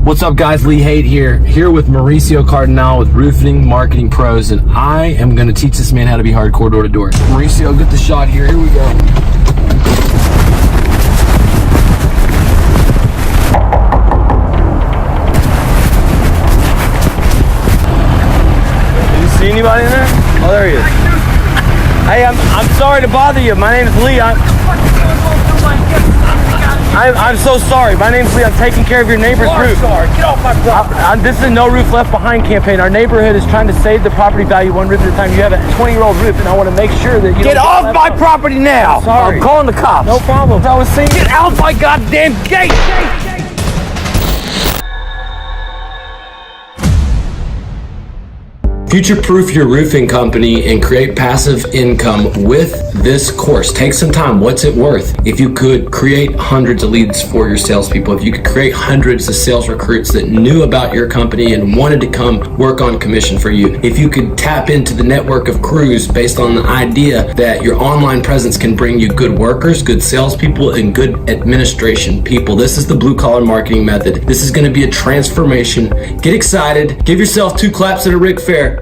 What's up guys, Lee Haight here with Mauricio Cardinal with Roofing Marketing Pros, and I am going to teach this man how to be hardcore door to door. Mauricio, get the shot here. Here we go. Did you see anybody in there? Oh, there he is. Hey, I'm sorry to bother you. My name is Lee. I'm so sorry. My name's Lee. I'm taking care of your neighbor's roof. Sorry. Get off my property. This is a No Roof Left Behind campaign. Our neighborhood is trying to save the property value one roof at a time. You have a 20-year-old roof, and I want to make sure that you Get off my property now. I'm sorry. I'm calling the cops. No problem. I was saying, Get out my goddamn gate. future-proof your roofing company and create passive income with this course. Take some time. What's it worth? If you could create hundreds of leads for your salespeople, if you could create hundreds of sales recruits that knew about your company and wanted to come work on commission for you, if you could tap into the network of crews based on the idea that your online presence can bring you good workers, good salespeople, and good administration people. This is the blue-collar marketing method. This is going to be a transformation. Get excited. Give yourself 2 claps at a Ric Fair.